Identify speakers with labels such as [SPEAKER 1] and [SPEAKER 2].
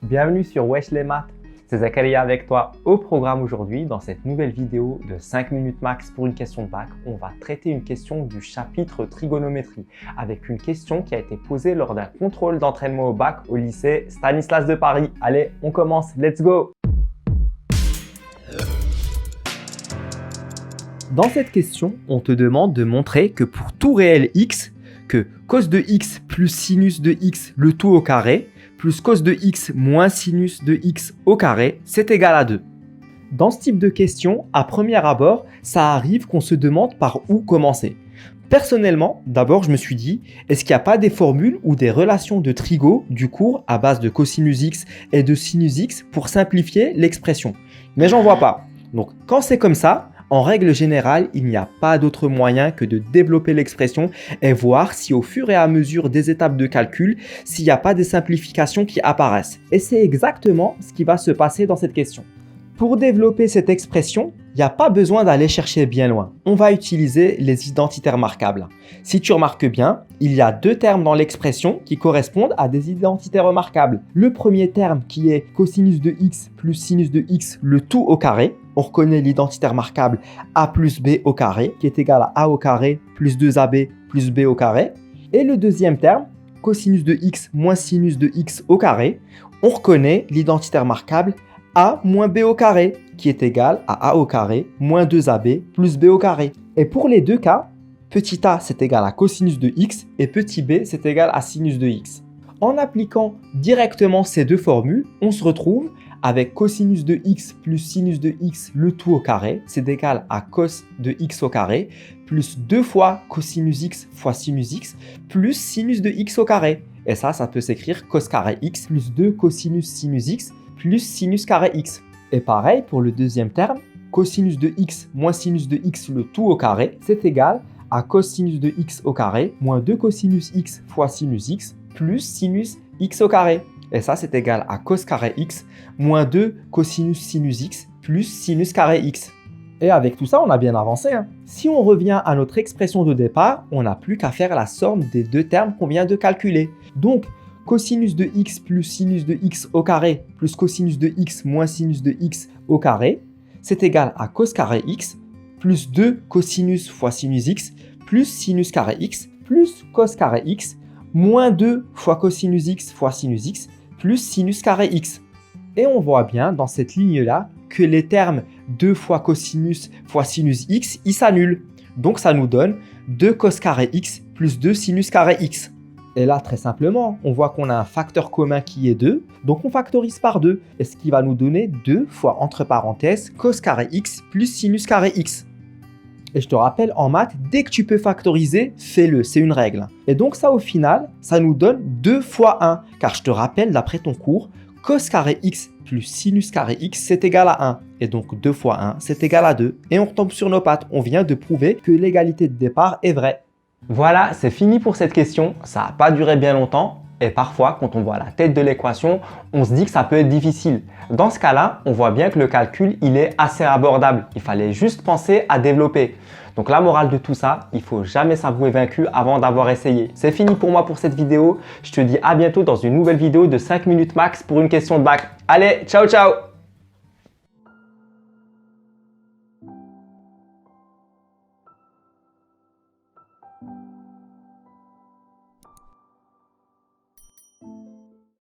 [SPEAKER 1] Bienvenue sur Wesh les maths, c'est Zakaria avec toi. Au programme aujourd'hui, dans cette nouvelle vidéo de 5 minutes max pour une question de bac, on va traiter une question du chapitre trigonométrie avec une question qui a été posée lors d'un contrôle d'entraînement au bac au lycée Stanislas de Paris. Allez, on commence, let's go! Dans cette question, on te demande de montrer que pour tout réel x, que cos de x plus sinus de x le tout au carré, plus cos de x moins sinus de x au carré, c'est égal à 2. Dans ce type de question, à premier abord, ça arrive qu'on se demande par où commencer. Personnellement, d'abord je me suis dit, est-ce qu'il n'y a pas des formules ou des relations de trigo du cours à base de cosinus x et de sinus x pour simplifier l'expression? Mais j'en vois pas. Donc quand c'est comme ça, en règle générale, il n'y a pas d'autre moyen que de développer l'expression et voir si au fur et à mesure des étapes de calcul, s'il n'y a pas des simplifications qui apparaissent. Et c'est exactement ce qui va se passer dans cette question. Pour développer cette expression, il n'y a pas besoin d'aller chercher bien loin. On va utiliser les identités remarquables. Si tu remarques bien, il y a deux termes dans l'expression qui correspondent à des identités remarquables. Le premier terme qui est cosinus de x plus sinus de x le tout au carré. On reconnaît l'identité remarquable a plus b au carré qui est égal à a au carré plus 2ab plus b au carré. Et le deuxième terme, cosinus de x moins sinus de x au carré, on reconnaît l'identité remarquable a moins b au carré qui est égal à a au carré moins 2ab plus b au carré. Et pour les deux cas, petit a c'est égal à cosinus de x et petit b c'est égal à sinus de x. En appliquant directement ces deux formules, on se retrouve avec cosinus de x plus sinus de x le tout au carré, c'est égal à cos de x au carré, plus 2 fois cosinus x fois sinus x, plus sinus de x au carré. Et ça peut s'écrire cos carré x plus 2 cosinus sinus x plus sinus carré x. Et pareil pour le deuxième terme, cosinus de x moins sinus de x le tout au carré, c'est égal à cosinus de x au carré moins 2 cosinus x fois sinus x plus sinus x au carré. Et ça, c'est égal à cos carré x moins 2 cosinus sinus x plus sinus carré x. Et avec tout ça, on a bien avancé. Si on revient à notre expression de départ, on n'a plus qu'à faire la somme des deux termes qu'on vient de calculer. Donc, cosinus de x plus sinus de x au carré plus cosinus de x moins sinus de x au carré, c'est égal à cos carré x plus 2 cosinus fois sinus x plus sinus carré x plus cos carré x moins 2 fois cosinus x fois sinus x plus sinus carré x. Et on voit bien dans cette ligne-là que les termes 2 fois cosinus fois sinus x, ils s'annulent. Donc ça nous donne 2 cos carré x plus 2 sinus carré x. Et là, très simplement, on voit qu'on a un facteur commun qui est 2, donc on factorise par 2. Et ce qui va nous donner 2 fois, entre parenthèses, cos carré x plus sinus carré x. Et je te rappelle, en maths, dès que tu peux factoriser, fais-le, c'est une règle. Et donc ça, au final, ça nous donne 2 fois 1. Car je te rappelle, d'après ton cours, cos carré x plus sinus carré x, c'est égal à 1. Et donc 2 fois 1, c'est égal à 2. Et on retombe sur nos pattes. On vient de prouver que l'égalité de départ est vraie. Voilà, c'est fini pour cette question. Ça n'a pas duré bien longtemps. Et parfois, quand on voit la tête de l'équation, on se dit que ça peut être difficile. Dans ce cas-là, on voit bien que le calcul, il est assez abordable. Il fallait juste penser à développer. Donc la morale de tout ça, il ne faut jamais s'avouer vaincu avant d'avoir essayé. C'est fini pour moi pour cette vidéo. Je te dis à bientôt dans une nouvelle vidéo de 5 minutes max pour une question de bac. Allez, ciao ciao!